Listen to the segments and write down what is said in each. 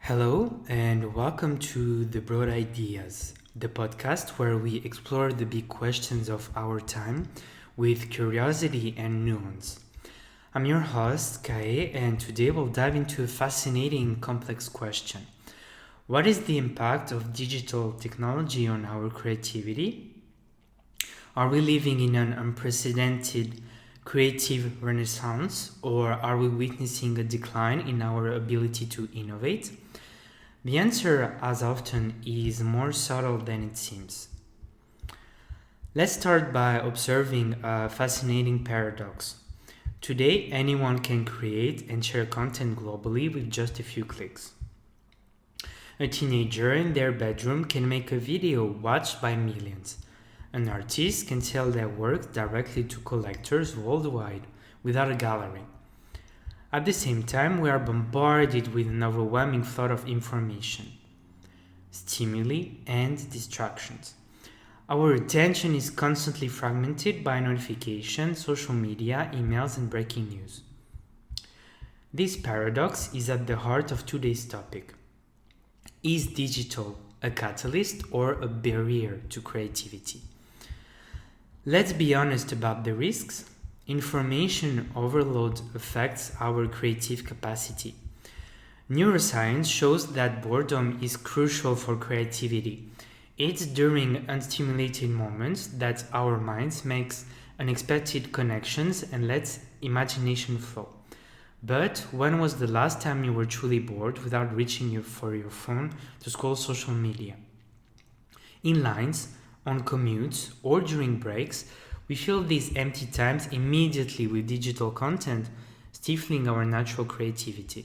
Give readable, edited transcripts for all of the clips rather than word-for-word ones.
Hello, and welcome to The Broad Ideas, the podcast where we explore the big questions of our time with curiosity and nuance. I'm your host, Kae, and today we'll dive into a fascinating, complex question. What is the impact of digital technology on our creativity? Are we living in an unprecedented creative renaissance, or are we witnessing a decline in our ability to innovate? The answer, as often, is more subtle than it seems. Let's start by observing a fascinating paradox. Today, anyone can create and share content globally with just a few clicks. A teenager in their bedroom can make a video watched by millions. An artist can sell their work directly to collectors worldwide without a gallery. At the same time, we are bombarded with an overwhelming flood of information, stimuli, and distractions. Our attention is constantly fragmented by notifications, social media, emails, and breaking news. This paradox is at the heart of today's topic. Is digital a catalyst or a barrier to creativity? Let's be honest about the risks. Information overload affects our creative capacity. Neuroscience shows that boredom is crucial for creativity. It's during unstimulated moments that our minds make unexpected connections and lets imagination flow. But when was the last time you were truly bored without reaching for your phone to scroll social media? In lines, on commutes, or during breaks, we fill these empty times immediately with digital content, stifling our natural creativity.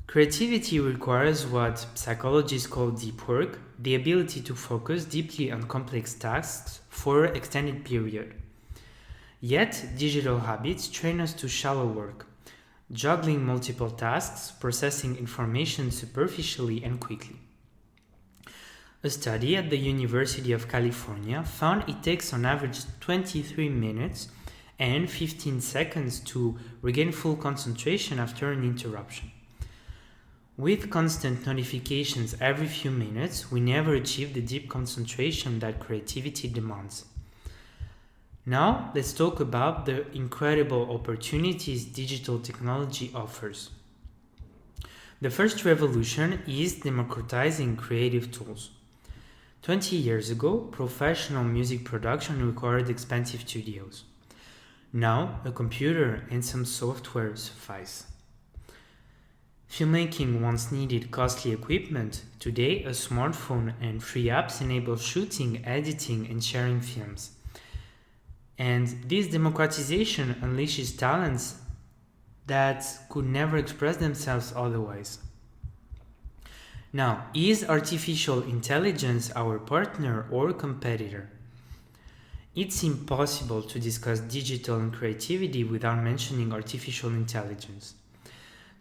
Creativity requires what psychologists call deep work, the ability to focus deeply on complex tasks for an extended period. Yet, digital habits train us to shallow work, juggling multiple tasks, processing information superficially and quickly. A study at the University of California found it takes on average 23 minutes and 15 seconds to regain full concentration after an interruption. With constant notifications every few minutes, we never achieve the deep concentration that creativity demands. Now, let's talk about the incredible opportunities digital technology offers. The first revolution is democratizing creative tools. 20 years ago, professional music production required expensive studios. Now, a computer and some software suffice. Filmmaking once needed costly equipment. Today, a smartphone and free apps enable shooting, editing, and sharing films. And this democratization unleashes talents that could never express themselves otherwise. Now, is artificial intelligence our partner or competitor? It's impossible to discuss digital and creativity without mentioning artificial intelligence.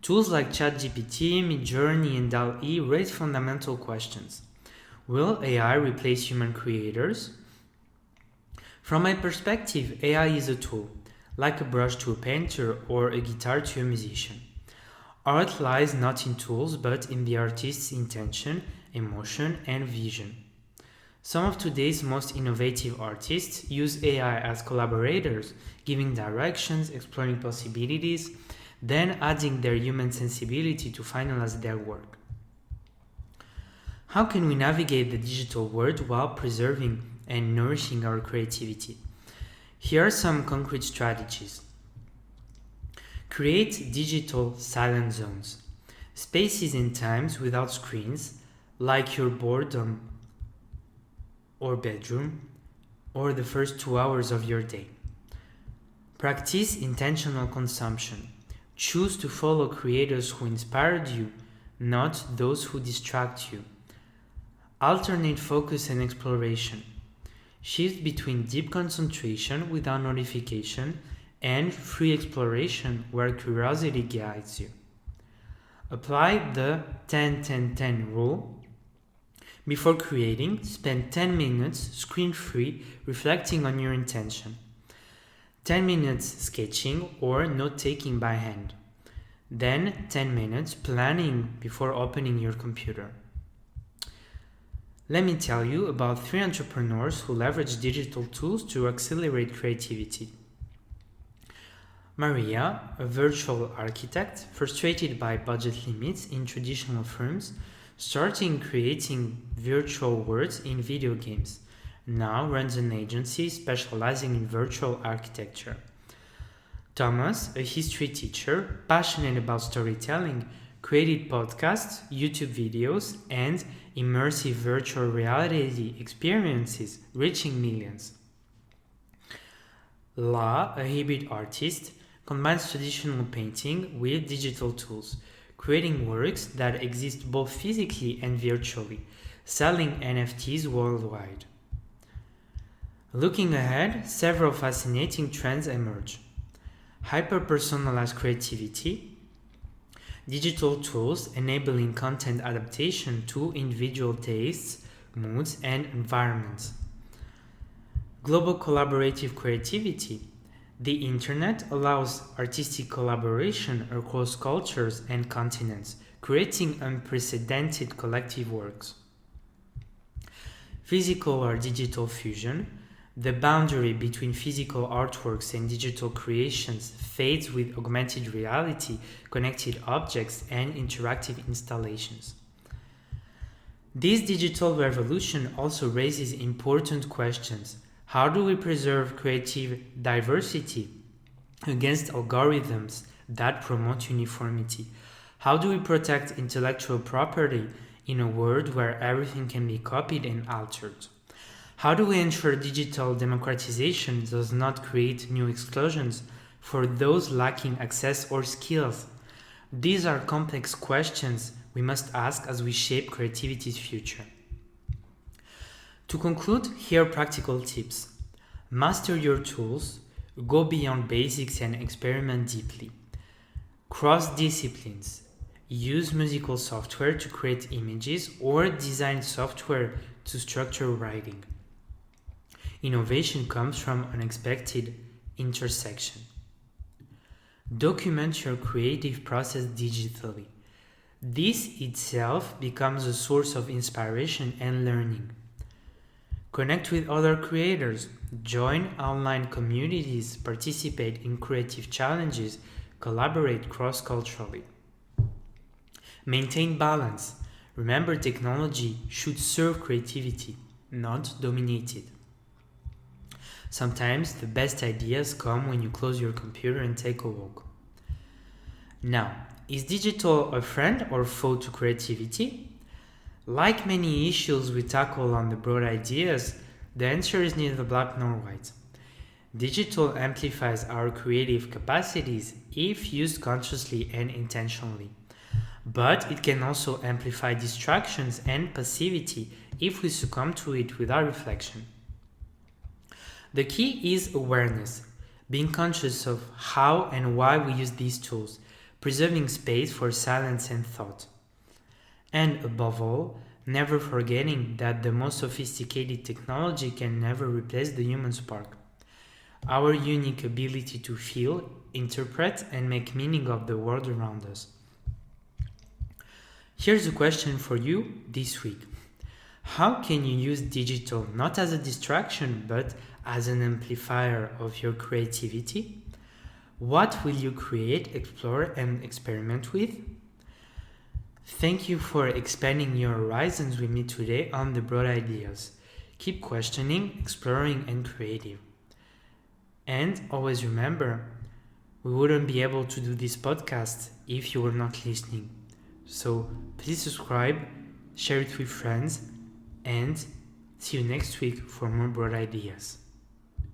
Tools like ChatGPT, Midjourney, and DALL-E raise fundamental questions. Will AI replace human creators? From my perspective, AI is a tool, like a brush to a painter or a guitar to a musician. Art lies not in tools but in the artist's intention, emotion, and vision. Some of today's most innovative artists use AI as collaborators, giving directions, exploring possibilities, then adding their human sensibility to finalize their work. How can we navigate the digital world while preserving and nourishing our creativity? Here are some concrete strategies. Create digital silent zones, spaces and times without screens, like your boredom or bedroom, or the first 2 hours of your day. Practice intentional consumption. Choose to follow creators who inspired you, not those who distract you. Alternate focus and exploration. Shift between deep concentration without notification and free exploration where curiosity guides you. Apply the 10-10-10 rule. Before creating, spend 10 minutes screen-free reflecting on your intention. 10 minutes sketching or note-taking by hand. Then 10 minutes planning before opening your computer. Let me tell you about 3 entrepreneurs who leverage digital tools to accelerate creativity. Maria, a virtual architect, frustrated by budget limits in traditional firms, starting creating virtual worlds in video games. Now runs an agency specializing in virtual architecture. Thomas, a history teacher, passionate about storytelling, created podcasts, YouTube videos, and immersive virtual reality experiences reaching millions. La, a hybrid artist, combines traditional painting with digital tools, creating works that exist both physically and virtually, selling NFTs worldwide. Looking ahead, several fascinating trends emerge. Hyper-personalized creativity, digital tools enabling content adaptation to individual tastes, moods, and environments. Global collaborative creativity. The internet allows artistic collaboration across cultures and continents, creating unprecedented collective works. Physical or digital fusion. The boundary between physical artworks and digital creations fades with augmented reality, connected objects, and interactive installations. This digital revolution also raises important questions. How do we preserve creative diversity against algorithms that promote uniformity? How do we protect intellectual property in a world where everything can be copied and altered? How do we ensure digital democratization does not create new exclusions for those lacking access or skills? These are complex questions we must ask as we shape creativity's future. To conclude, here are practical tips. Master your tools, go beyond basics and experiment deeply. Cross disciplines. Use musical software to create images or design software to structure writing. Innovation comes from unexpected intersection. Document your creative process digitally. This itself becomes a source of inspiration and learning. Connect with other creators, join online communities, participate in creative challenges, collaborate cross-culturally. Maintain balance. Remember, technology should serve creativity, not dominate it. Sometimes the best ideas come when you close your computer and take a walk. Now, is digital a friend or foe to creativity? Like many issues we tackle on the Broad Ideas, the answer is neither black nor white. Digital amplifies our creative capacities if used consciously and intentionally. But it can also amplify distractions and passivity if we succumb to it without reflection. The key is awareness, being conscious of how and why we use these tools, preserving space for silence and thought. And above all, never forgetting that the most sophisticated technology can never replace the human spark. Our unique ability to feel, interpret, and make meaning of the world around us. Here's a question for you this week. How can you use digital not as a distraction but as an amplifier of your creativity? What will you create, explore, and experiment with? Thank you for expanding your horizons with me today on the Broad Ideas. Keep questioning, exploring, and creative. And always remember, we wouldn't be able to do this podcast if you were not listening. So please subscribe, share it with friends, and see you next week for more Broad Ideas.